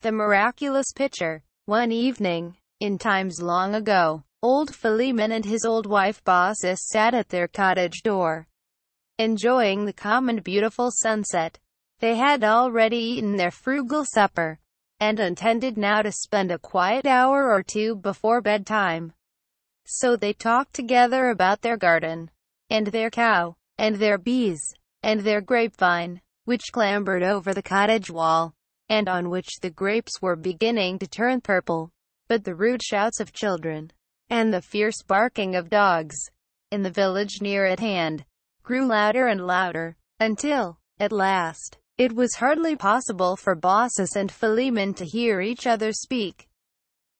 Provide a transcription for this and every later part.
The miraculous picture. One evening, in times long ago, old Philemon and his old wife Baucis sat at their cottage door, enjoying the calm and beautiful sunset. They had already eaten their frugal supper, and intended now to spend a quiet hour or two before bedtime. So they talked together about their garden, and their cow, and their bees, and their grapevine, which clambered over the cottage wall, and on which the grapes were beginning to turn purple. But the rude shouts of children, and the fierce barking of dogs, in the village near at hand, grew louder and louder, until, at last, it was hardly possible for Baucis and Philemon to hear each other speak.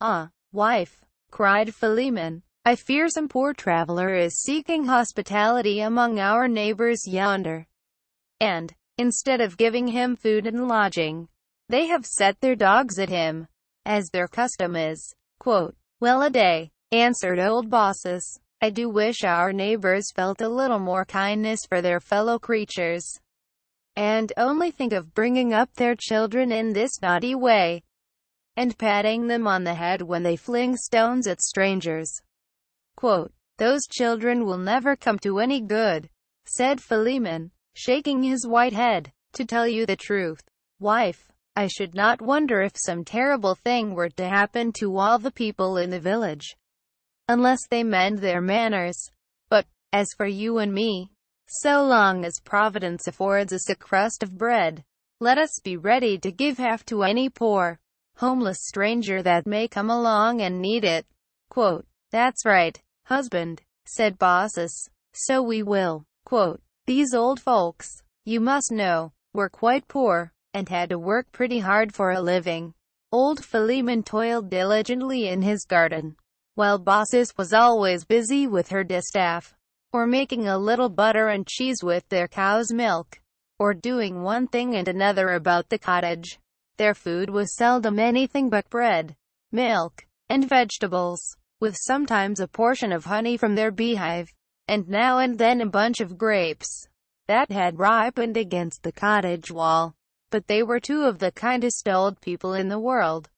"Ah, wife," cried Philemon, "I fear some poor traveler is seeking hospitality among our neighbors yonder, and, instead of giving him food and lodging, they have set their dogs at him, as their custom is." "Well-a-day," answered old Baucis, "I do wish our neighbors felt a little more kindness for their fellow creatures, and only think of bringing up their children in this naughty way, and patting them on the head when they fling stones at strangers." "Those children will never come to any good," said Philemon, shaking his white head. "To tell you the truth, wife, I should not wonder if some terrible thing were to happen to all the people in the village, unless they mend their manners. But, as for you and me, so long as Providence affords us a crust of bread, let us be ready to give half to any poor, homeless stranger that may come along and need it." "That's right, husband," said Baucis, "so we will." "These old folks, you must know, were quite poor, and had to work pretty hard for a living. Old Philemon toiled diligently in his garden, while Baucis was always busy with her distaff, or making a little butter and cheese with their cow's milk, or doing one thing and another about the cottage. Their food was seldom anything but bread, milk, and vegetables, with sometimes a portion of honey from their beehive, and now and then a bunch of grapes that had ripened against the cottage wall. But they were two of the kindest old people in the world,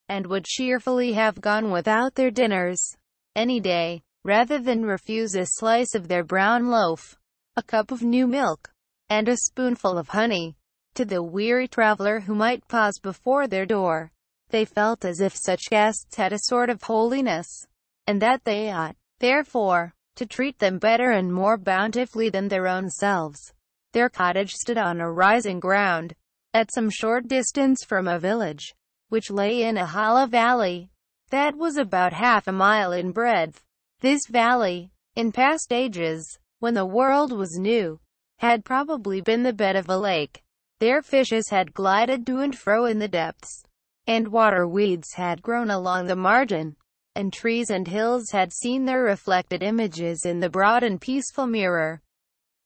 and would cheerfully have gone without their dinners any day, rather than refuse a slice of their brown loaf, a cup of new milk, and a spoonful of honey, to the weary traveler who might pause before their door. They felt as if such guests had a sort of holiness, and that they ought, therefore, to treat them better and more bountifully than their own selves. Their cottage stood on a rising ground, at some short distance from a village, which lay in a hollow valley, that was about half a mile in breadth. This valley, in past ages, when the world was new, had probably been the bed of a lake. There fishes had glided to and fro in the depths, and water weeds had grown along the margin, and trees and hills had seen their reflected images in the broad and peaceful mirror.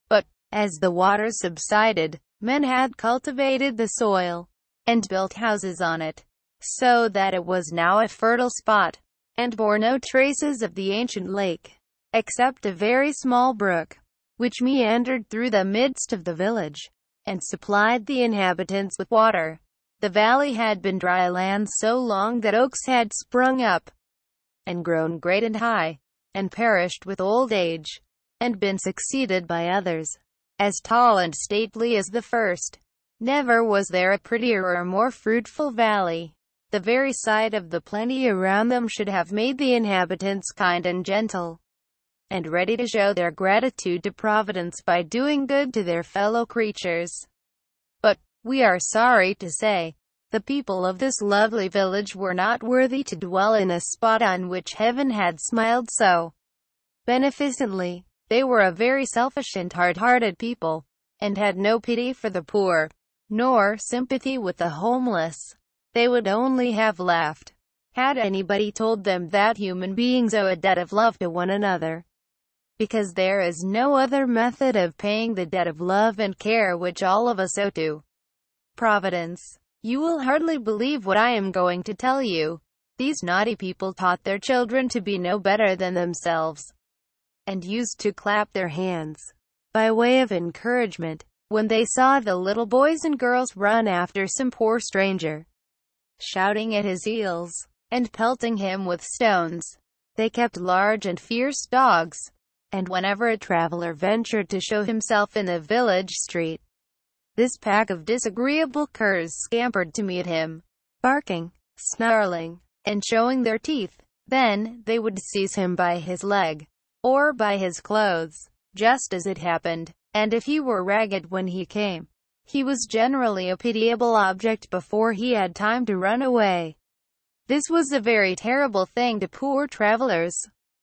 But, as the waters subsided, men had cultivated the soil, and built houses on it, so that it was now a fertile spot, and bore no traces of the ancient lake, except a very small brook, which meandered through the midst of the village, and supplied the inhabitants with water. The valley had been dry land so long that oaks had sprung up, and grown great and high, and perished with old age, and been succeeded by others, as tall and stately as the first. Never was there a prettier or more fruitful valley. The very sight of the plenty around them should have made the inhabitants kind and gentle, and ready to show their gratitude to Providence by doing good to their fellow creatures. But, we are sorry to say, the people of this lovely village were not worthy to dwell in a spot on which heaven had smiled so beneficently. They were a very selfish and hard-hearted people, and had no pity for the poor, nor sympathy with the homeless. They would only have laughed, had anybody told them that human beings owe a debt of love to one another, because there is no other method of paying the debt of love and care which all of us owe to Providence. You will hardly believe what I am going to tell you. These naughty people taught their children to be no better than themselves, and used to clap their hands, by way of encouragement, when they saw the little boys and girls run after some poor stranger. shouting at his heels, and pelting him with stones. They kept large and fierce dogs, and whenever a traveler ventured to show himself in the village street, this pack of disagreeable curs scampered to meet him, barking, snarling, and showing their teeth. Then, they would seize him by his leg, or by his clothes, just as it happened, and if he were ragged when he came, he was generally a pitiable object before he had time to run away. This was a very terrible thing to poor travelers,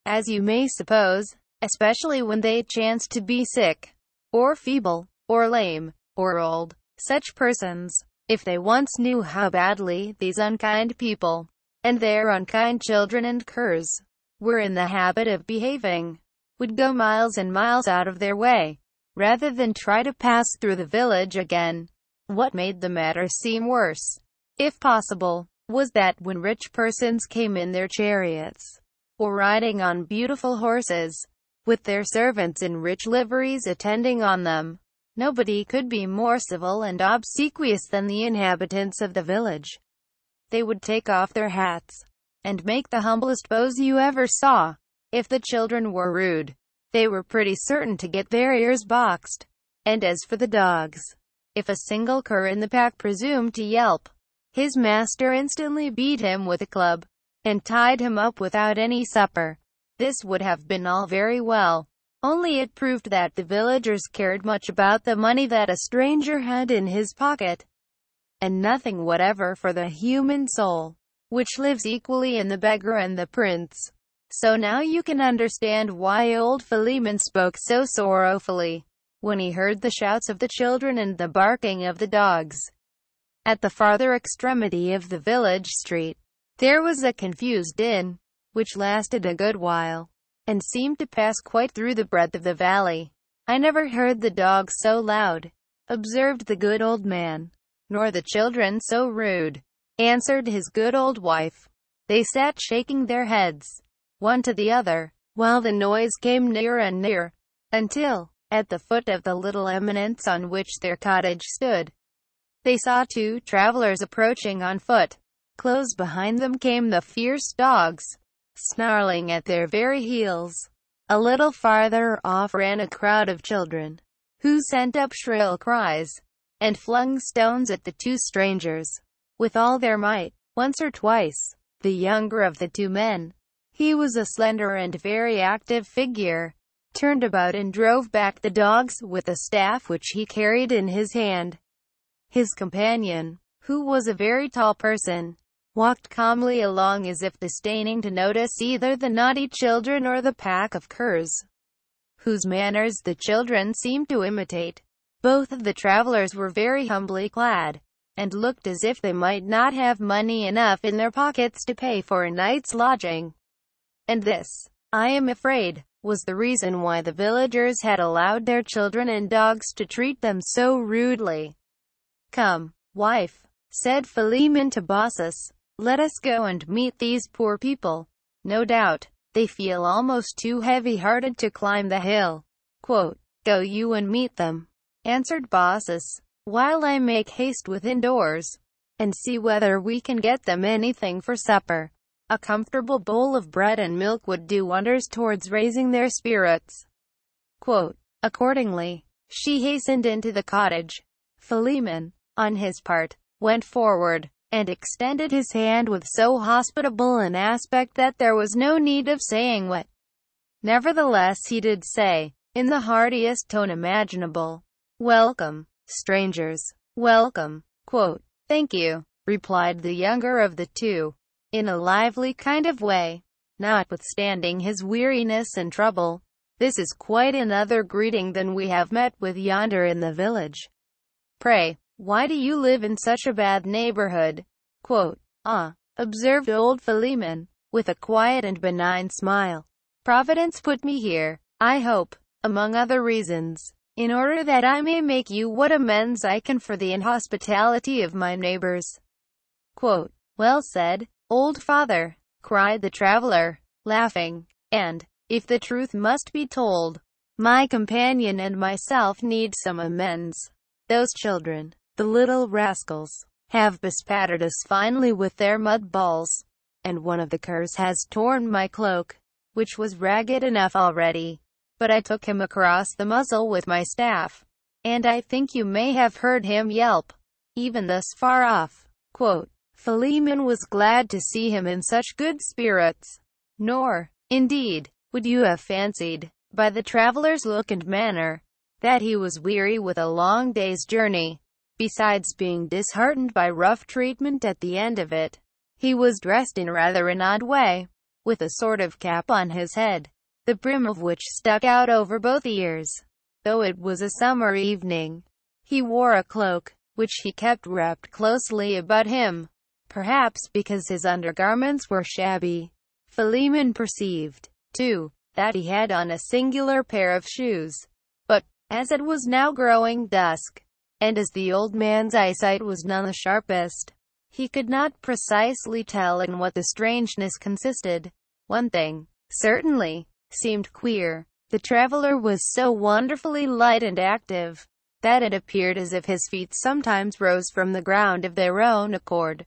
as you may suppose, especially when they chanced to be sick, or feeble, or lame, or old. Such persons, if they once knew how badly these unkind people, and their unkind children and curs, were in the habit of behaving, would go miles and miles out of their way, rather than try to pass through the village again. What made the matter seem worse, if possible, was that when rich persons came in their chariots, or riding on beautiful horses, with their servants in rich liveries attending on them, nobody could be more civil and obsequious than the inhabitants of the village. They would take off their hats, and make the humblest bows you ever saw. If the children were rude, they were pretty certain to get their ears boxed. And as for the dogs, if a single cur in the pack presumed to yelp, his master instantly beat him with a club, and tied him up without any supper. This would have been all very well, only it proved that the villagers cared much about the money that a stranger had in his pocket, and nothing whatever for the human soul, which lives equally in the beggar and the prince. So now you can understand why old Philemon spoke so sorrowfully, when he heard the shouts of the children and the barking of the dogs. At the farther extremity of the village street, there was a confused din, which lasted a good while, and seemed to pass quite through the breadth of the valley. "I never heard the dogs so loud," observed the good old man, "nor the children so rude," answered his good old wife. They sat shaking their heads, one to the other, while the noise came nearer and nearer, until, at the foot of the little eminence on which their cottage stood, they saw two travelers approaching on foot. Close behind them came the fierce dogs, snarling at their very heels. A little farther off ran a crowd of children, who sent up shrill cries, and flung stones at the two strangers, with all their might. Once or twice, the younger of the two men, he was a slender and very active figure, turned about and drove back the dogs with a staff which he carried in his hand. His companion, who was a very tall person, walked calmly along as if disdaining to notice either the naughty children or the pack of curs, whose manners the children seemed to imitate. Both of the travelers were very humbly clad, and looked as if they might not have money enough in their pockets to pay for a night's lodging. And this, I am afraid, was the reason why the villagers had allowed their children and dogs to treat them so rudely. "Come, wife," said Philemon to Baucis, "let us go and meet these poor people. No doubt, they feel almost too heavy-hearted to climb the hill." "Go you and meet them," answered Baucis, "while I make haste within doors, and see whether we can get them anything for supper. A comfortable bowl of bread and milk would do wonders towards raising their spirits." Accordingly, she hastened into the cottage. Philemon, on his part, went forward, and extended his hand with so hospitable an aspect that there was no need of saying what. Nevertheless he did say, in the heartiest tone imaginable, "Welcome, strangers, welcome." "Thank you," replied the younger of the two, in a lively kind of way, notwithstanding his weariness and trouble. "This is quite another greeting than we have met with yonder in the village. Pray, why do you live in such a bad neighborhood?" Observed old Philemon, with a quiet and benign smile. "Providence put me here, I hope, among other reasons, in order that I may make you what amends I can for the inhospitality of my neighbors." "Well said, old father," cried the traveler, laughing, "and, if the truth must be told, my companion and myself need some amends. Those children, the little rascals, have bespattered us finely with their mud balls, and one of the curs has torn my cloak, which was ragged enough already. But I took him across the muzzle with my staff, and I think you may have heard him yelp, even thus far off." Quote, Philemon was glad to see him in such good spirits. Nor, indeed, would you have fancied, by the traveler's look and manner, that he was weary with a long day's journey. Besides being disheartened by rough treatment at the end of it, he was dressed in rather an odd way, with a sort of cap on his head, the brim of which stuck out over both ears. Though it was a summer evening, he wore a cloak, which he kept wrapped closely about him, perhaps because his undergarments were shabby. Philemon perceived, too, that he had on a singular pair of shoes. But, as it was now growing dusk, and as the old man's eyesight was none the sharpest, he could not precisely tell in what the strangeness consisted. One thing, certainly, seemed queer. The traveler was so wonderfully light and active, that it appeared as if his feet sometimes rose from the ground of their own accord,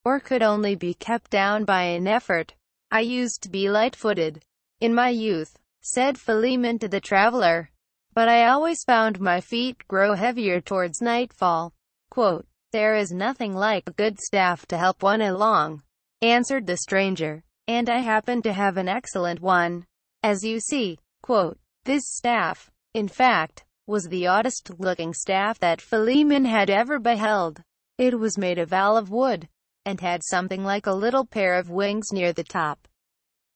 or could only be kept down by an effort. "I used to be light-footed in my youth," said Philemon to the traveler, "but I always found my feet grow heavier towards nightfall." Quote, "There is nothing like a good staff to help one along," answered the stranger, "and I happen to have an excellent one, as you see." Quote, this staff, in fact, was the oddest-looking staff that Philemon had ever beheld. It was made of olive wood, and had something like a little pair of wings near the top.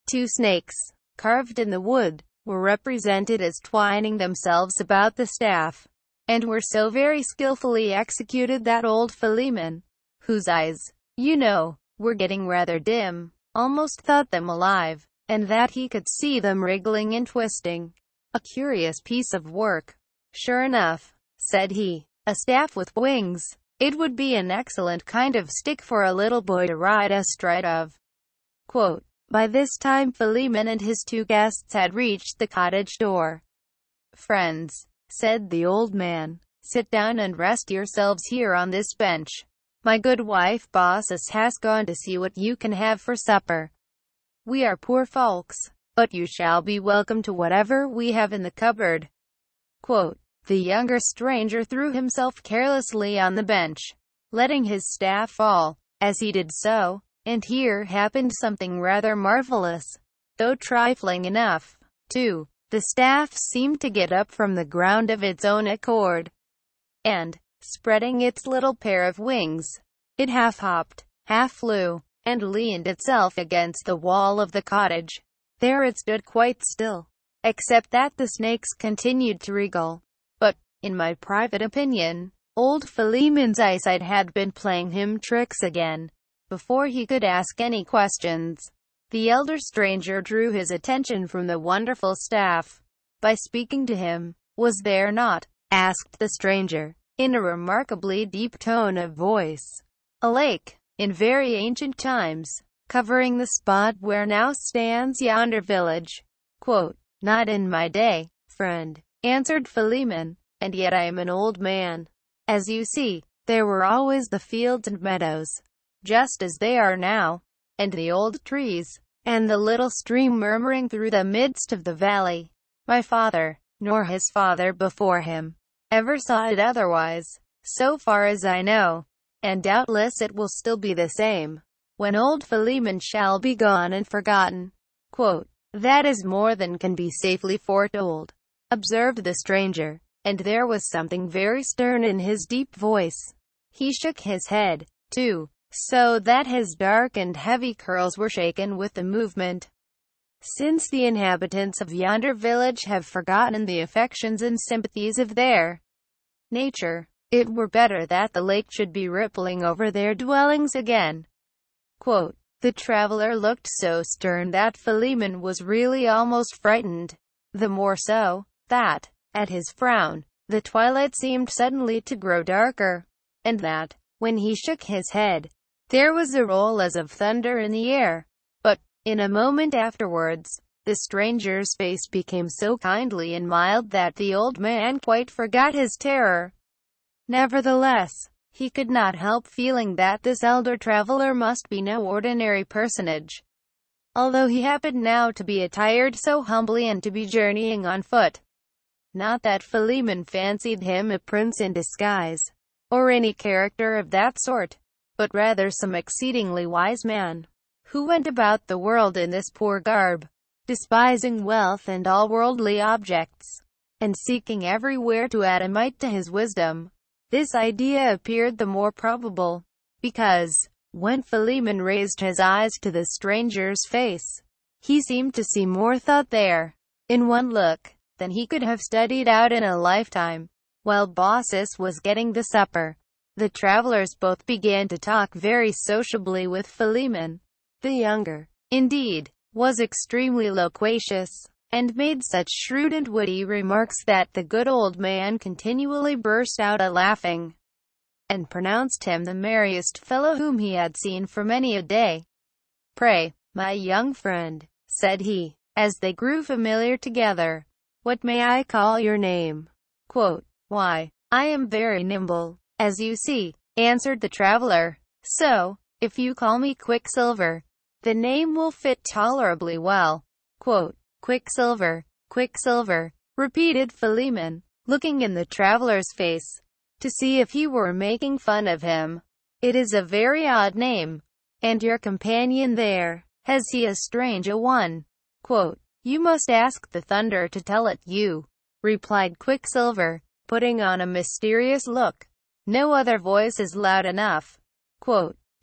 Two snakes, carved in the wood, were represented as twining themselves about the staff, and were so very skillfully executed that old Philemon, whose eyes, you know, were getting rather dim, almost thought them alive, and that he could see them wriggling and twisting. "A curious piece of work, sure enough," said he. "A staff with wings. It would be an excellent kind of stick for a little boy to ride astride of." Quote, by this time Philemon and his two guests had reached the cottage door. "Friends," said the old man, "sit down and rest yourselves here on this bench. My good wife Baucis has gone to see what you can have for supper. We are poor folks, but you shall be welcome to whatever we have in the cupboard." Quote, the younger stranger threw himself carelessly on the bench, letting his staff fall, as he did so, and here happened something rather marvelous, though trifling enough, too. The staff seemed to get up from the ground of its own accord, and, spreading its little pair of wings, it half hopped, half flew, and leaned itself against the wall of the cottage. There it stood quite still, except that the snakes continued to wriggle. But, in my private opinion, old Philemon's eyesight had been playing him tricks again. Before he could ask any questions, the elder stranger drew his attention from the wonderful staff, by speaking to him. "Was there not," asked the stranger, in a remarkably deep tone of voice, "a lake, in very ancient times, covering the spot where now stands yonder village?" Quote, "Not in my day, friend," answered Philemon, "and yet I am an old man. As you see, there were always the fields and meadows, just as they are now, and the old trees, and the little stream murmuring through the midst of the valley. My father, nor his father before him, ever saw it otherwise, so far as I know, and doubtless it will still be the same, when old Philemon shall be gone and forgotten." Quote, "That is more than can be safely foretold," observed the stranger, and there was something very stern in his deep voice. He shook his head, too, so that his dark and heavy curls were shaken with the movement. "Since the inhabitants of yonder village have forgotten the affections and sympathies of their nature, it were better that the lake should be rippling over their dwellings again." Quote, the traveler looked so stern that Philemon was really almost frightened, the more so, that, at his frown, the twilight seemed suddenly to grow darker, and that, when he shook his head, there was a roll as of thunder in the air. But, in a moment afterwards, the stranger's face became so kindly and mild that the old man quite forgot his terror. Nevertheless, He could not help feeling that this elder traveler must be no ordinary personage, although he happened now to be attired so humbly and to be journeying on foot. Not that Philemon fancied him a prince in disguise, or any character of that sort, but rather some exceedingly wise man, who went about the world in this poor garb, despising wealth and all worldly objects, and seeking everywhere to add a mite to his wisdom. This idea appeared the more probable, because, when Philemon raised his eyes to the stranger's face, he seemed to see more thought there, in one look, than he could have studied out in a lifetime. While Baucis was getting the supper, the travelers both began to talk very sociably with Philemon. The younger, indeed, was extremely loquacious, and made such shrewd and witty remarks that the good old man continually burst out a-laughing, and pronounced him the merriest fellow whom he had seen for many a day. "Pray, my young friend," said he, as they grew familiar together, "what may I call your name?" "Why, I am very nimble, as you see," answered the traveler. "So, if you call me Quicksilver, the name will fit tolerably well." "Quicksilver, Quicksilver," repeated Philemon, looking in the traveler's face, to see if he were making fun of him. "It is a very odd name. And your companion there, has he a strange a one?" "You must ask the thunder to tell it you," replied Quicksilver, putting on a mysterious look. "No other voice is loud enough."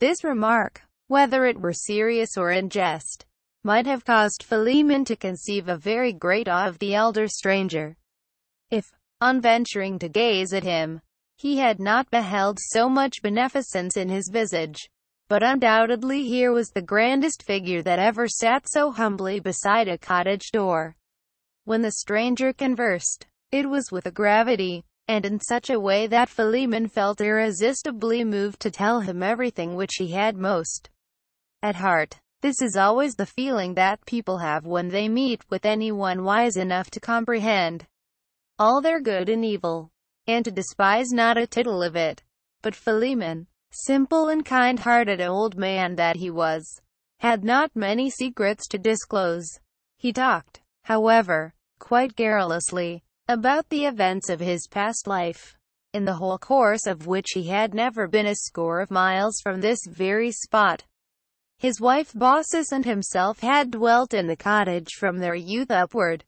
This remark, whether it were serious or in jest, might have caused Philemon to conceive a very great awe of the elder stranger, if, on venturing to gaze at him, he had not beheld so much beneficence in his visage. But undoubtedly here was the grandest figure that ever sat so humbly beside a cottage door. When the stranger conversed, it was with a gravity, and in such a way that Philemon felt irresistibly moved to tell him everything which he had most at heart. This is always the feeling that people have when they meet with anyone wise enough to comprehend all their good and evil, and to despise not a tittle of it. But Philemon, simple and kind-hearted old man that he was, had not many secrets to disclose. He talked, however, quite garrulously, about the events of his past life, in the whole course of which he had never been a score of miles from this very spot. His wife Baucis and himself had dwelt in the cottage from their youth upward,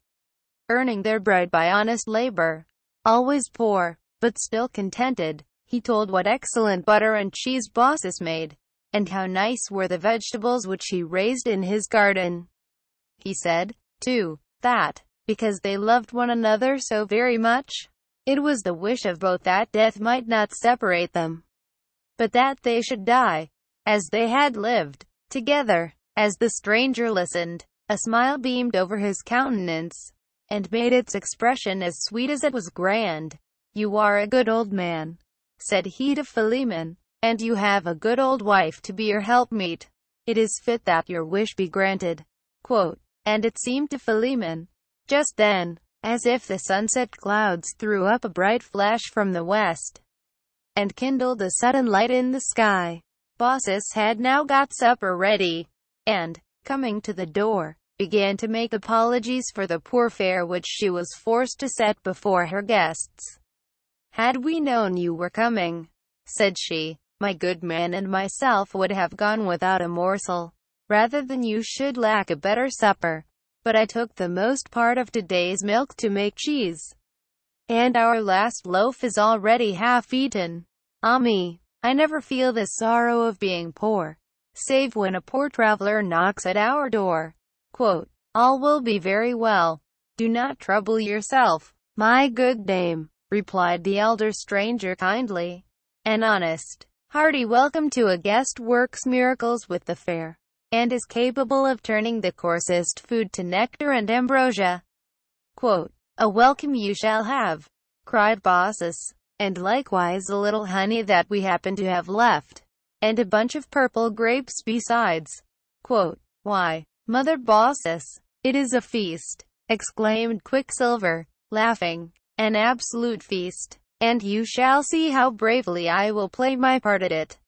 earning their bread by honest labor. Always poor, but still contented, he told what excellent butter and cheese Baucis made, and how nice were the vegetables which he raised in his garden. He said, too, that, because they loved one another so very much, it was the wish of both that death might not separate them, but that they should die, as they had lived, together. As the stranger listened, a smile beamed over his countenance, and made its expression as sweet as it was grand. "You are a good old man," said he to Philemon, "and you have a good old wife to be your helpmeet. It is fit that your wish be granted." And it seemed to Philemon, just then, as if the sunset clouds threw up a bright flash from the west, and kindled a sudden light in the sky. Baucis had now got supper ready, and, coming to the door, began to make apologies for the poor fare which she was forced to set before her guests. "Had we known you were coming," said she, "my good man and myself would have gone without a morsel, rather than you should lack a better supper. But I took the most part of today's milk to make cheese, and our last loaf is already half eaten. Ah me, I never feel the sorrow of being poor, save when a poor traveler knocks at our door." "All will be very well. Do not trouble yourself, my good dame," replied the elder stranger kindly. "An honest, hearty welcome to a guest works miracles with the fare, and is capable of turning the coarsest food to nectar and ambrosia." "A welcome you shall have," cried Baucis, "and likewise a little honey that we happen to have left, and a bunch of purple grapes besides." "Why, Mother Baucis, it is a feast," exclaimed Quicksilver, laughing. "An absolute feast. and you shall see how bravely I will play my part at it.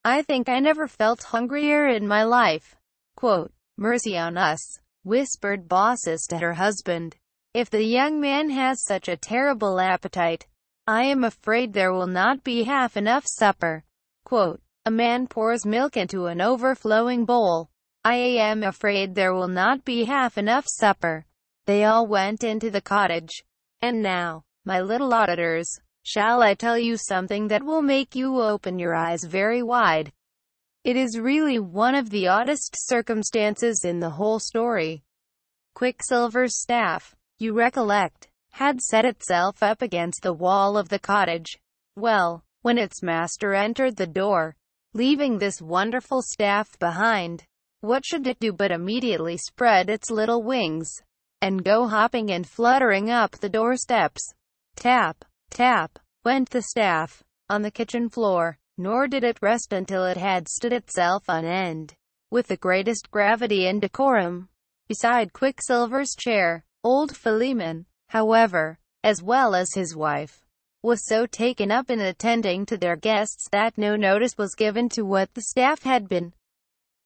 I think I never felt hungrier in my life. Quote, "Mercy on us," whispered Baucis to her husband. "If the young man has such a terrible appetite, I am afraid there will not be half enough supper." Quote, "A man pours milk into an overflowing bowl. I am afraid there will not be half enough supper." They all went into the cottage. And now, my little auditors, shall I tell you something that will make you open your eyes very wide? It is really one of the oddest circumstances in the whole story. Quicksilver's staff, you recollect, had set itself up against the wall of the cottage. Well, when its master entered the door, leaving this wonderful staff behind, what should it do but immediately spread its little wings, and go hopping and fluttering up the doorsteps. Tap, tap, went the staff, on the kitchen floor, nor did it rest until it had stood itself on end, with the greatest gravity and decorum, beside Quicksilver's chair. Old Philemon, however, as well as his wife, was so taken up in attending to their guests that no notice was given to what the staff had been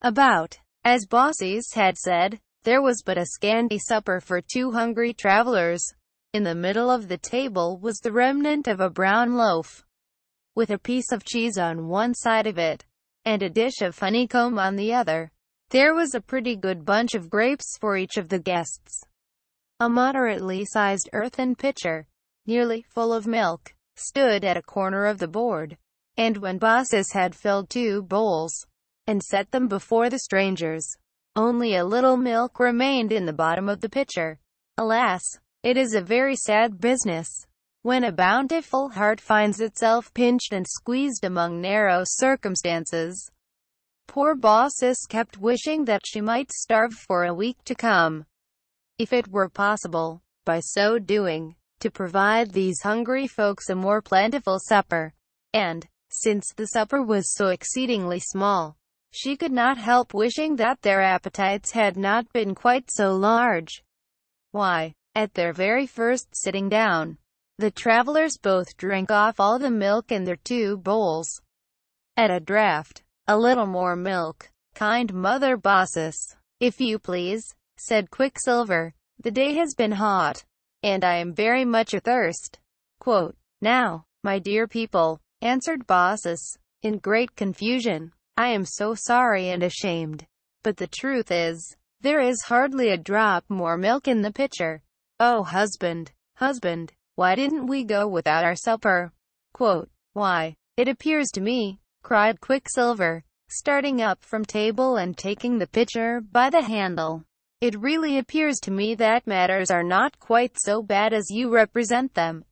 about. As Baucis had said, there was but a scanty supper for 2 hungry travelers. In the middle of the table was the remnant of a brown loaf, with a piece of cheese on one side of it, and a dish of honeycomb on the other. There was a pretty good bunch of grapes for each of the guests. A moderately sized earthen pitcher, nearly full of milk, stood at a corner of the board, and when Baucis had filled 2 bowls, and set them before the strangers, only a little milk remained in the bottom of the pitcher. Alas, it is a very sad business, when a bountiful heart finds itself pinched and squeezed among narrow circumstances. Poor Baucis kept wishing that she might starve for a week to come, if it were possible, by so doing, to provide these hungry folks a more plentiful supper. And, since the supper was so exceedingly small, she could not help wishing that their appetites had not been quite so large. Why, at their very first sitting down, the travelers both drank off all the milk in their 2 bowls, at a draught. "A little more milk, kind Mother Baucis, if you please," said Quicksilver. "The day has been hot, and I am very much athirst." Quote, "Now, my dear people," answered Baucis, in great confusion, "I am so sorry and ashamed, but the truth is, there is hardly a drop more milk in the pitcher. Oh, husband, husband, why didn't we go without our supper?" Quote, "Why, it appears to me," cried Quicksilver, starting up from table and taking the pitcher by the handle, "it really appears to me that matters are not quite so bad as you represent them.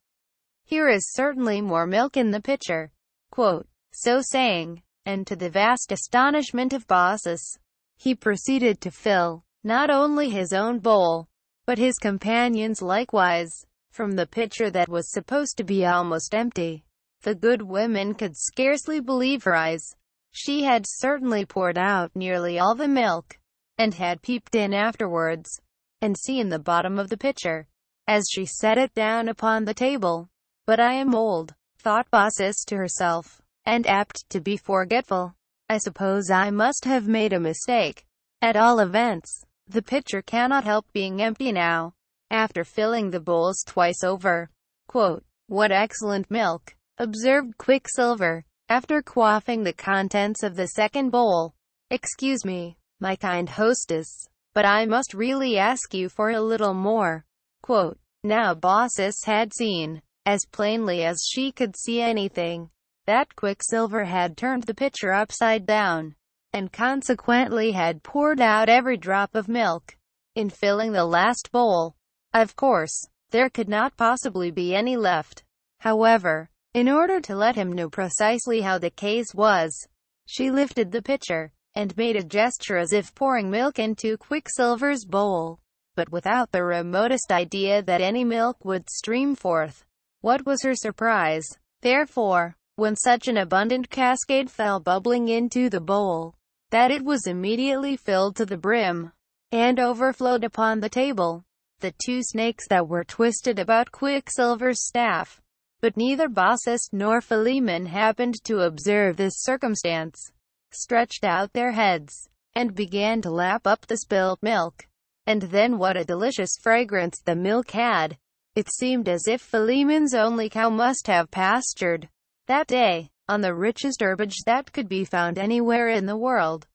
Here is certainly more milk in the pitcher." Quote, so saying, and to the vast astonishment of Baucis, he proceeded to fill, not only his own bowl, but his companions likewise, from the pitcher that was supposed to be almost empty. The good woman could scarcely believe her eyes. She had certainly poured out nearly all the milk, and had peeped in afterwards, and seen the bottom of the pitcher, as she set it down upon the table. "But I am old," thought Baucis to herself, "and apt to be forgetful. I suppose I must have made a mistake. At all events, the pitcher cannot help being empty now, after filling the bowls twice over." Quote, "What excellent milk," observed Quicksilver, after quaffing the contents of the second bowl. "Excuse me, my kind hostess, but I must really ask you for a little more." Quote, now Baucis had seen, as plainly as she could see anything, that Quicksilver had turned the pitcher upside down, and consequently had poured out every drop of milk, in filling the last bowl. Of course, there could not possibly be any left. However, in order to let him know precisely how the case was, she lifted the pitcher, and made a gesture as if pouring milk into Quicksilver's bowl, but without the remotest idea that any milk would stream forth. What was her surprise, therefore, when such an abundant cascade fell bubbling into the bowl, that it was immediately filled to the brim, and overflowed upon the table. The 2 snakes that were twisted about Quicksilver's staff But neither Baucis nor Philemon happened to observe this circumstance. Stretched out their heads, and began to lap up the spilt milk. And then what a delicious fragrance the milk had! It seemed as if Philemon's only cow must have pastured that day on the richest herbage that could be found anywhere in the world.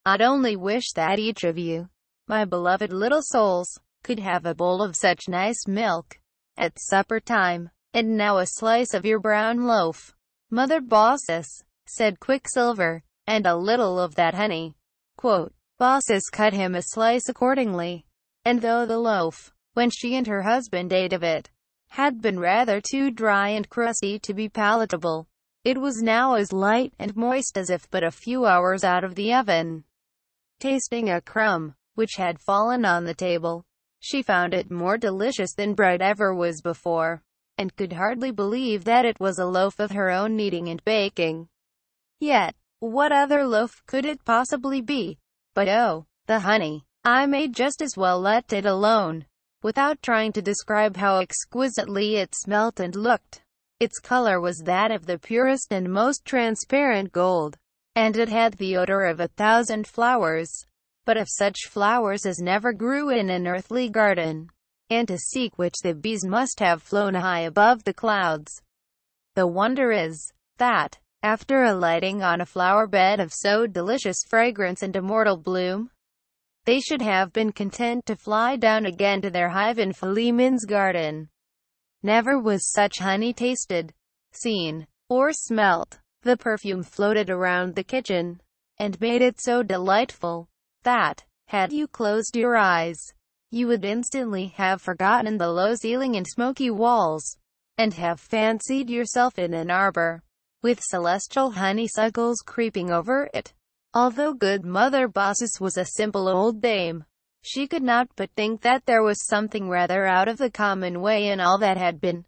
I'd only wish that each of you, my beloved little souls, could have a bowl of such nice milk at supper time. And now a slice of your brown loaf, Mother Baucis, said Quicksilver, and a little of that honey. Baucis cut him a slice accordingly, and though the loaf, when she and her husband ate of it, had been rather too dry and crusty to be palatable, it was now as light and moist as if but a few hours out of the oven. Tasting a crumb, which had fallen on the table, she found it more delicious than bread ever was before, and could hardly believe that it was a loaf of her own kneading and baking. Yet, what other loaf could it possibly be? But oh, the honey! I may just as well let it alone, without trying to describe how exquisitely it smelt and looked. Its color was that of the purest and most transparent gold, and it had the odor of 1,000 flowers, but of such flowers as never grew in an earthly garden, and to seek which the bees must have flown high above the clouds. The wonder is, that, after alighting on a flower bed of so delicious fragrance and immortal bloom, they should have been content to fly down again to their hive in Philemon's garden. Never was such honey tasted, seen, or smelt. The perfume floated around the kitchen, and made it so delightful, that, had you closed your eyes, you would instantly have forgotten the low ceiling and smoky walls, and have fancied yourself in an arbor, with celestial honeysuckles creeping over it. Although good Mother Baucis was a simple old dame, she could not but think that there was something rather out of the common way in all that had been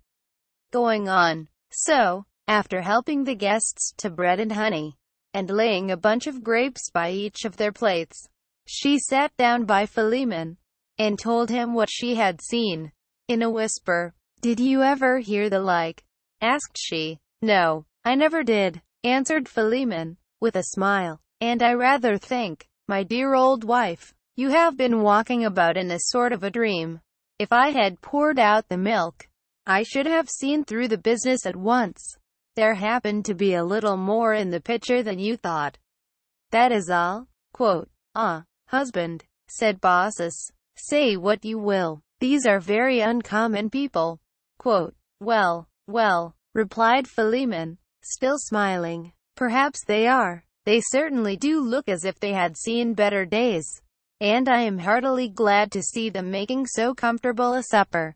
going on. So, after helping the guests to bread and honey, and laying a bunch of grapes by each of their plates, she sat down by Philemon, and told him what she had seen. In a whisper, "Did you ever hear the like?" asked she. "No, I never did," answered Philemon, with a smile. "And I rather think, my dear old wife, you have been walking about in a sort of a dream. If I had poured out the milk, I should have seen through the business at once. There happened to be a little more in the pitcher than you thought. That is all." "Ah, husband," said Baucis, "say what you will, these are very uncommon people." "Well, well," replied Philemon, still smiling, "perhaps they are. They certainly do look as if they had seen better days, and I am heartily glad to see them making so comfortable a supper."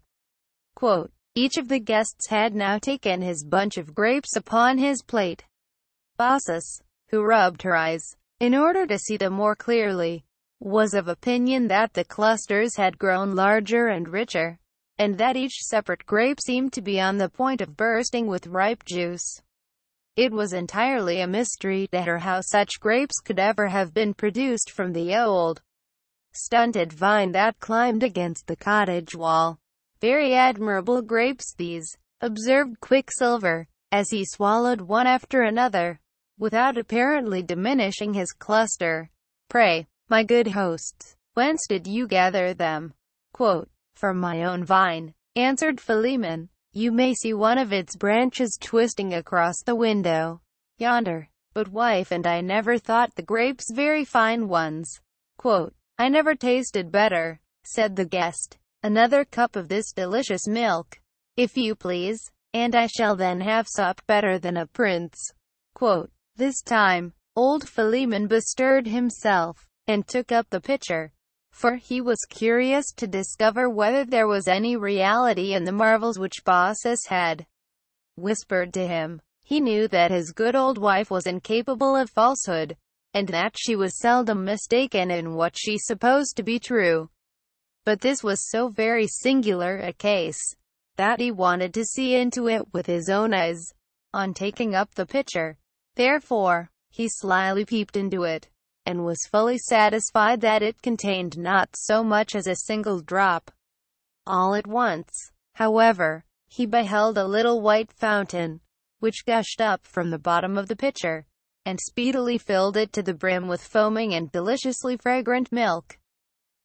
Each of the guests had now taken his bunch of grapes upon his plate. Baucis, who rubbed her eyes, in order to see them more clearly, was of opinion that the clusters had grown larger and richer, and that each separate grape seemed to be on the point of bursting with ripe juice. It was entirely a mystery to her how such grapes could ever have been produced from the old, stunted vine that climbed against the cottage wall. "Very admirable grapes these," observed Quicksilver, as he swallowed one after another, without apparently diminishing his cluster. "Pray, my good hosts, whence did you gather them?" "From my own vine," answered Philemon. "You may see one of its branches twisting across the window yonder. But wife and I never thought the grapes very fine ones." "I never tasted better," said the guest. "Another cup of this delicious milk, if you please, and I shall then have supped better than a prince." This time, old Philemon bestirred himself, and took up the pitcher, for he was curious to discover whether there was any reality in the marvels which Baucis had whispered to him. He knew that his good old wife was incapable of falsehood, and that she was seldom mistaken in what she supposed to be true. But this was so very singular a case, that he wanted to see into it with his own eyes, on taking up the pitcher. Therefore, he slyly peeped into it, and was fully satisfied that it contained not so much as a single drop. All at once, however, he beheld a little white fountain, which gushed up from the bottom of the pitcher, and speedily filled it to the brim with foaming and deliciously fragrant milk.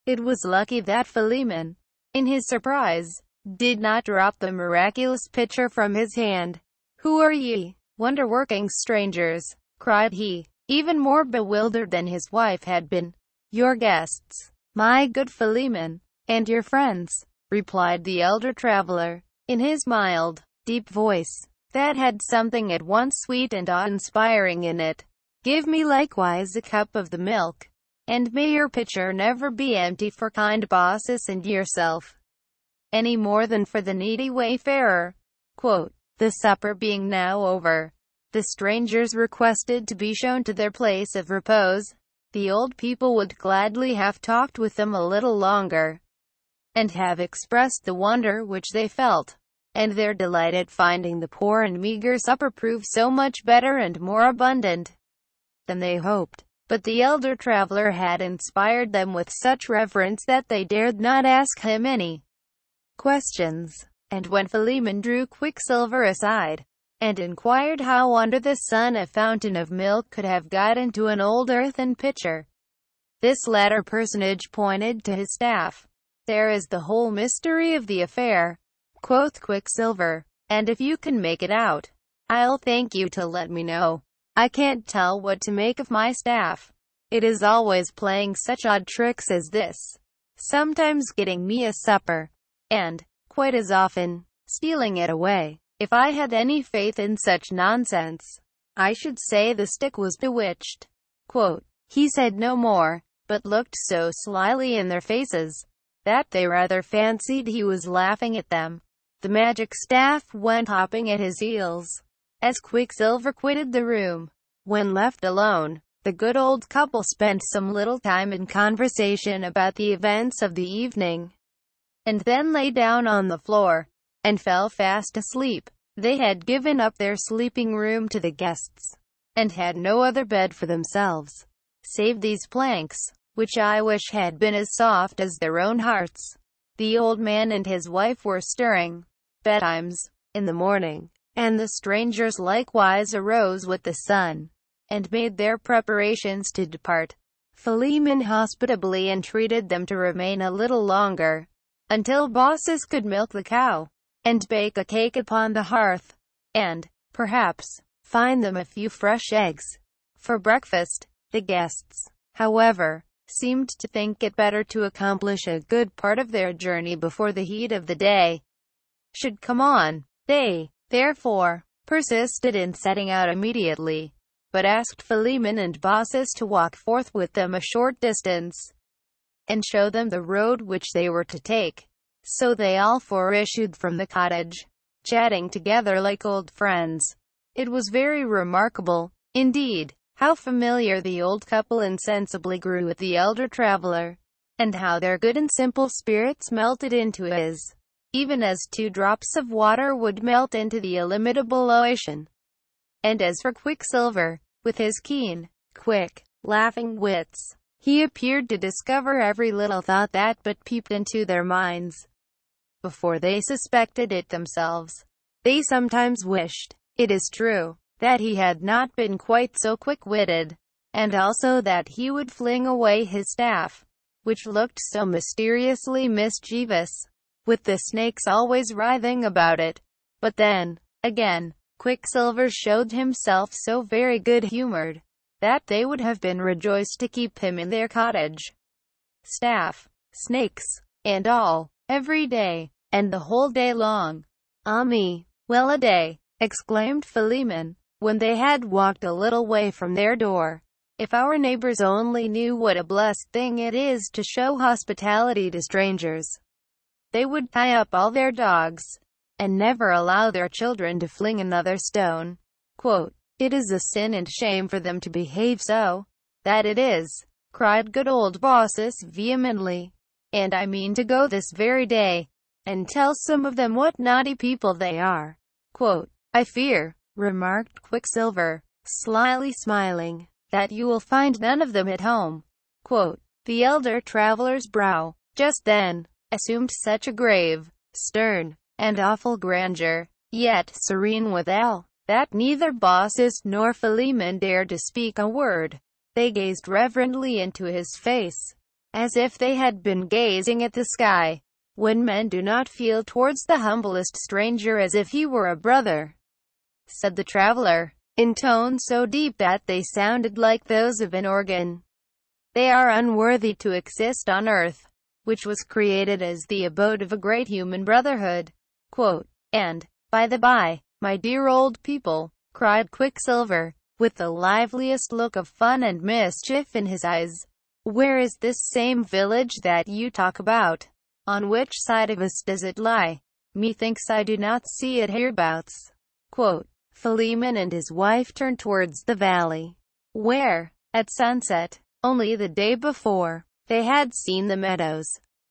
It was lucky that Philemon, in his surprise, did not drop the miraculous pitcher from his hand. "Who are ye, wonder-working strangers?" cried he, even more bewildered than his wife had been. "Your guests, my good Philemon, and your friends," replied the elder traveler, in his mild, deep voice, that had something at once sweet and awe-inspiring in it. "Give me likewise a cup of the milk, and may your pitcher never be empty for kind Baucis and yourself, any more than for the needy wayfarer." The supper being now over, the strangers requested to be shown to their place of repose. The old people would gladly have talked with them a little longer, and have expressed the wonder which they felt, and their delight at finding the poor and meager supper prove so much better and more abundant than they hoped. But the elder traveler had inspired them with such reverence that they dared not ask him any questions. And when Philemon drew Quicksilver aside, and inquired how under the sun a fountain of milk could have got into an old earthen pitcher, this latter personage pointed to his staff. "There is the whole mystery of the affair," quoth Quicksilver, "and if you can make it out, I'll thank you to let me know. I can't tell what to make of my staff. It is always playing such odd tricks as this, sometimes getting me a supper, and, quite as often, stealing it away. If I had any faith in such nonsense, I should say the stick was bewitched." He said no more, but looked so slyly in their faces, that they rather fancied he was laughing at them. The magic staff went hopping at his heels, as Quicksilver quitted the room. When left alone, the good old couple spent some little time in conversation about the events of the evening, and then lay down on the floor, and fell fast asleep. They had given up their sleeping room to the guests, and had no other bed for themselves, save these planks, which I wish had been as soft as their own hearts. The old man and his wife were stirring betimes in the morning, and the strangers likewise arose with the sun, and made their preparations to depart. Philemon hospitably entreated them to remain a little longer, until Baucis could milk the cow, and bake a cake upon the hearth, and, perhaps, find them a few fresh eggs for breakfast. The guests, however, seemed to think it better to accomplish a good part of their journey before the heat of the day should come on. They, therefore, persisted in setting out immediately, but asked Philemon and Baucis to walk forth with them a short distance, and show them the road which they were to take. So they all four issued from the cottage, chatting together like old friends. It was very remarkable, indeed, how familiar the old couple insensibly grew with the elder traveler, and how their good and simple spirits melted into his, even as 2 drops of water would melt into the illimitable ocean. And as for Quicksilver, with his keen, quick, laughing wits, he appeared to discover every little thought that but peeped into their minds, before they suspected it themselves. They sometimes wished, it is true, that he had not been quite so quick-witted, and also that he would fling away his staff, which looked so mysteriously mischievous, with the snakes always writhing about it. But then, again, Quicksilver showed himself so very good-humored, that they would have been rejoiced to keep him in their cottage, staff, snakes, and all, every day, and the whole day long. "Ah me, well a day," exclaimed Philemon, when they had walked a little way from their door. "If our neighbors only knew what a blessed thing it is to show hospitality to strangers, they would tie up all their dogs, and never allow their children to fling another stone." It is a sin and shame for them to behave so, that it is, cried good old Baucis vehemently, and I mean to go this very day, and tell some of them what naughty people they are. "I fear," remarked Quicksilver, slyly smiling, "that you will find none of them at home." The elder traveler's brow, just then, assumed such a grave, stern, and awful grandeur, yet serene withal, that neither Baucis nor Philemon dared to speak a word. They gazed reverently into his face, as if they had been gazing at the sky. When men do not feel towards the humblest stranger as if he were a brother, said the traveler, in tones so deep that they sounded like those of an organ, they are unworthy to exist on earth, which was created as the abode of a great human brotherhood. Quote, and, by the by, my dear old people, cried Quicksilver, with the liveliest look of fun and mischief in his eyes, where is this same village that you talk about? On which side of us does it lie? Methinks I do not see it hereabouts. Quote, Philemon and his wife turned towards the valley, where, at sunset, only the day before, they had seen the meadows,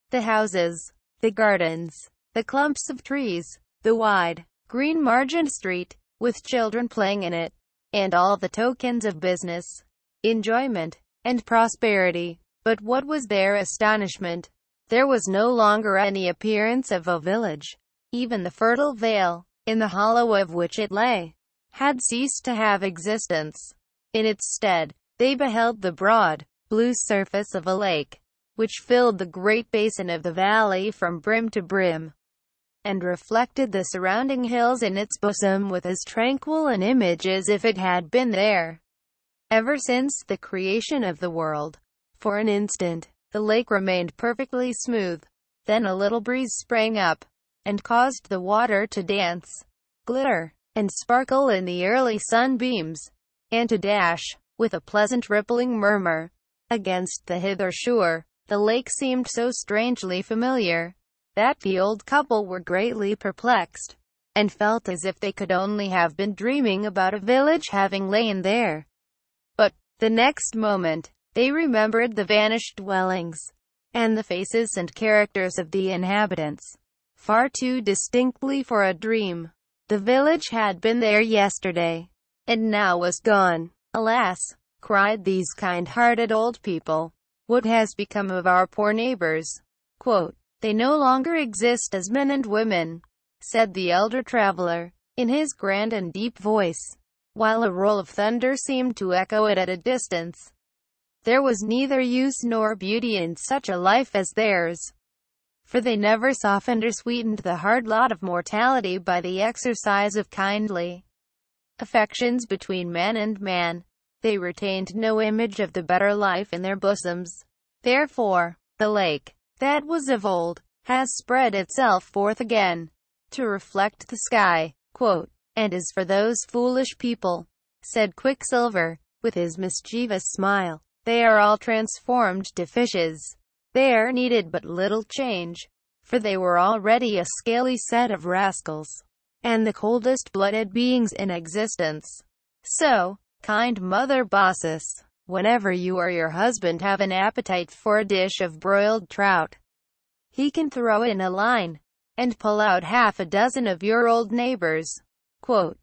the houses, the gardens, the clumps of trees, the wide, green margined street, with children playing in it, and all the tokens of business, enjoyment, and prosperity. But what was their astonishment? There was no longer any appearance of a village. Even the fertile vale, in the hollow of which it lay, had ceased to have existence. In its stead, they beheld the broad, blue surface of a lake, which filled the great basin of the valley from brim to brim, and reflected the surrounding hills in its bosom with as tranquil an image as if it had been there ever since the creation of the world. For an instant, the lake remained perfectly smooth. Then a little breeze sprang up, and caused the water to dance, glitter, and sparkle in the early sunbeams, and to dash, with a pleasant rippling murmur, against the hither shore. The lake seemed so strangely familiar, that the old couple were greatly perplexed, and felt as if they could only have been dreaming about a village having lain there. But, the next moment, they remembered the vanished dwellings, and the faces and characters of the inhabitants, far too distinctly for a dream. The village had been there yesterday, and now was gone. Alas, cried these kind-hearted old people, what has become of our poor neighbors? Quote, they no longer exist as men and women, said the elder traveler, in his grand and deep voice, while a roll of thunder seemed to echo it at a distance. There was neither use nor beauty in such a life as theirs, for they never softened or sweetened the hard lot of mortality by the exercise of kindly affections between man and man. They retained no image of the better life in their bosoms. Therefore, the lake, that was of old, has spread itself forth again, to reflect the sky. Quote, and as for those foolish people, said Quicksilver, with his mischievous smile, they are all transformed to fishes. There needed but little change, for they were already a scaly set of rascals, and the coldest-blooded beings in existence. So, kind Mother Baucis, whenever you or your husband have an appetite for a dish of broiled trout, he can throw in a line, and pull out half a dozen of your old neighbors. Quote,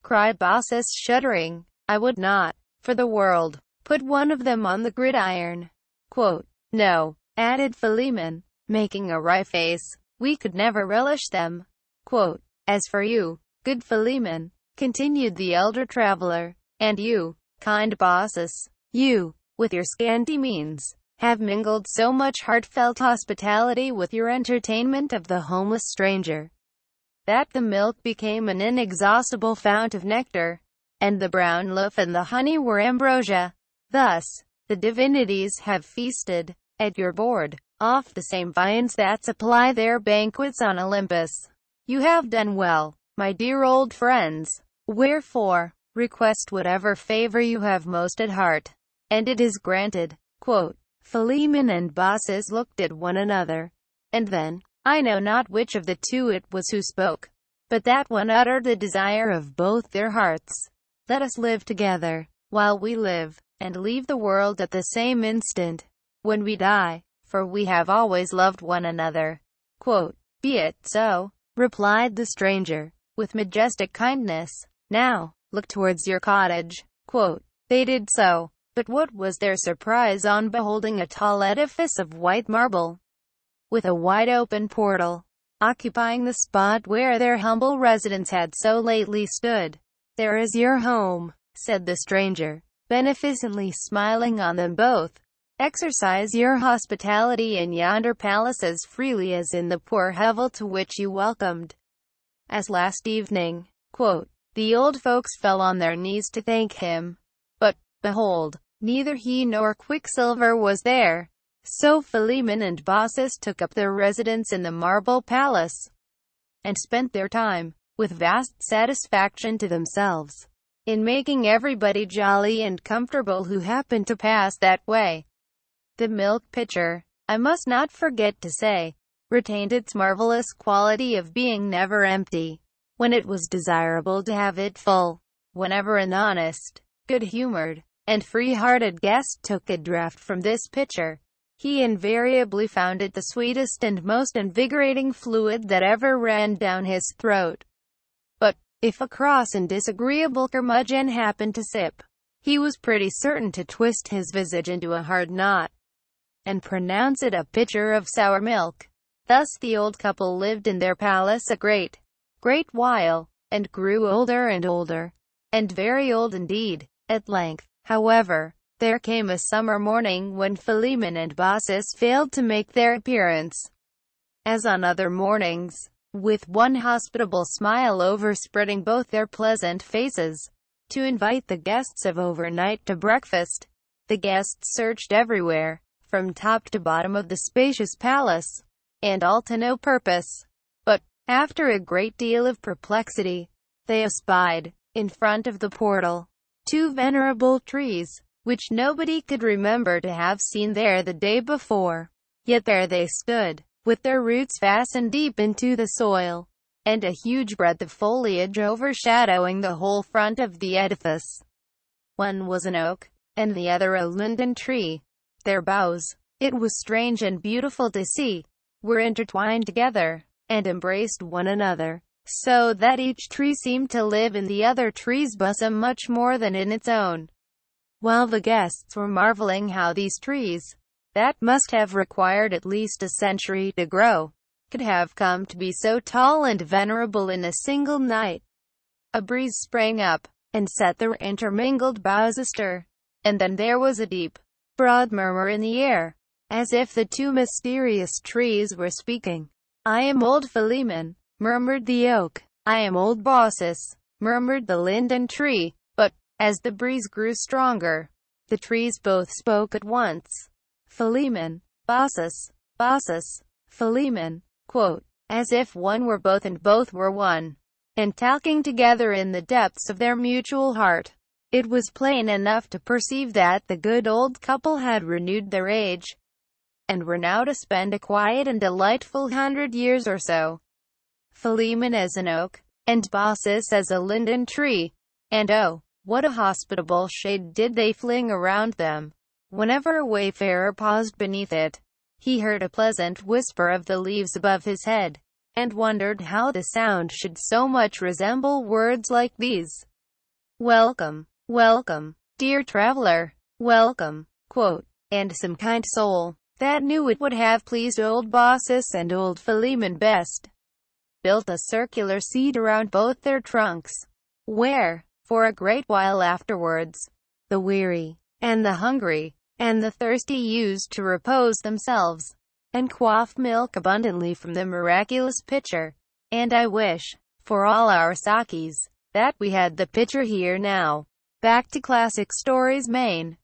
cried Baucis shuddering, I would not, for the world, put one of them on the gridiron. Quote, no, added Philemon, making a wry face, we could never relish them. Quote, as for you, good Philemon, continued the elder traveler, and you, kind Baucis, you, with your scanty means, have mingled so much heartfelt hospitality with your entertainment of the homeless stranger, that the milk became an inexhaustible fount of nectar, and the brown loaf and the honey were ambrosia. Thus, the divinities have feasted, at your board, off the same viands that supply their banquets on Olympus. You have done well, my dear old friends. Wherefore, request whatever favor you have most at heart, and it is granted. Quote, Philemon and Baucis looked at one another, and then, I know not which of the two it was who spoke, but that one uttered the desire of both their hearts. Let us live together, while we live, and leave the world at the same instant, when we die, for we have always loved one another. Quote, be it so, replied the stranger, with majestic kindness. Now, look towards your cottage. Quote, they did so, but what was their surprise on beholding a tall edifice of white marble, with a wide open portal, occupying the spot where their humble residence had so lately stood. "There is your home," said the stranger, beneficently smiling on them both. "Exercise your hospitality in yonder palace as freely as in the poor hovel to which you welcomed as last evening." Quote, "The old folks fell on their knees to thank him. But, behold, neither he nor Quicksilver was there. So Philemon and Baucis took up their residence in the marble palace, and spent their time, with vast satisfaction to themselves, in making everybody jolly and comfortable who happened to pass that way." The milk pitcher, I must not forget to say, retained its marvelous quality of being never empty, when it was desirable to have it full. Whenever an honest, good-humored, and free-hearted guest took a draught from this pitcher, he invariably found it the sweetest and most invigorating fluid that ever ran down his throat. But, if a cross and disagreeable curmudgeon happened to sip, he was pretty certain to twist his visage into a hard knot, and pronounce it a pitcher of sour milk. Thus the old couple lived in their palace a great while, and grew older and older, and very old indeed. At length, however, there came a summer morning when Philemon and Baucis failed to make their appearance. As on other mornings, with one hospitable smile overspreading both their pleasant faces, to invite the guests of overnight to breakfast, the guests searched everywhere, from top to bottom of the spacious palace, and all to no purpose. But, after a great deal of perplexity, they espied, in front of the portal, two venerable trees, which nobody could remember to have seen there the day before. Yet there they stood, with their roots fastened deep into the soil, and a huge breadth of foliage overshadowing the whole front of the edifice. One was an oak, and the other a linden tree. Their boughs, it was strange and beautiful to see, were intertwined together, and embraced one another, so that each tree seemed to live in the other tree's bosom much more than in its own. While the guests were marveling how these trees, that must have required at least a century to grow, could have come to be so tall and venerable in a single night, a breeze sprang up, and set the intermingled boughs astir, and then there was a deep, broad murmur in the air, as if the two mysterious trees were speaking. "I am old Philemon," murmured the oak. "I am old Baucis," murmured the linden tree. But, as the breeze grew stronger, the trees both spoke at once. "Philemon, Baucis, Baucis, Philemon," quote, as if one were both and both were one, and talking together in the depths of their mutual heart. It was plain enough to perceive that the good old couple had renewed their age, and were now to spend a quiet and delightful 100 years or so. Philemon as an oak, and Baucis as a linden tree, and oh, what a hospitable shade did they fling around them! Whenever a wayfarer paused beneath it, he heard a pleasant whisper of the leaves above his head, and wondered how the sound should so much resemble words like these: "Welcome, welcome, dear traveler, welcome," quote, and some kind soul, that knew it would have pleased old Baucis and old Philemon best, built a circular seat around both their trunks, where, for a great while afterwards, the weary, and the hungry, and the thirsty used to repose themselves, and quaff milk abundantly from the miraculous pitcher. And I wish, for all our sakis, that we had the pitcher here now. Back to Classic Stories, Maine.